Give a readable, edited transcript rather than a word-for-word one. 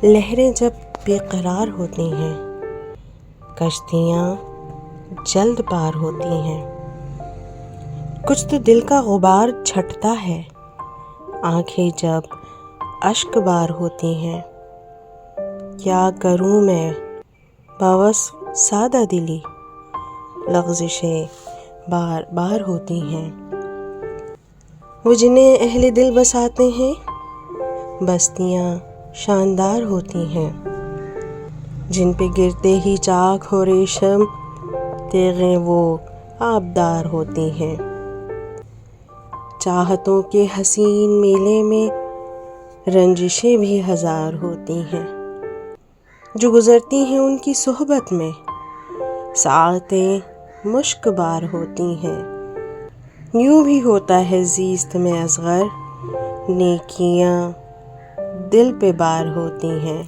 لہریں جب بے قرار ہوتی ہیں، کشتیاں جلد پار ہوتی ہیں، کچھ تو دل کا غبار چھٹتا ہے، آنکھیں جب اشک بار ہوتی ہیں۔ کیا کروں میں باوصف سادہ دلی، لغزشیں بار بار ہوتی ہیں۔ وہ جنہیں اہل دل بساتے ہیں، بستیاں شاندار ہوتی ہیں، جن پہ گرتے ہی چاک ہو ریشم، تیغیں وہ آبدار ہوتی ہیں۔ چاہتوں کے حسین میلے میں رنجشیں بھی ہزار ہوتی ہیں، جو گزرتی ہیں ان کی صحبت میں ساعتیں مشک بار ہوتی ہیں۔ یوں بھی ہوتا ہے زیست میں اصغر، نیکیاں دل پہ بار ہوتی ہیں۔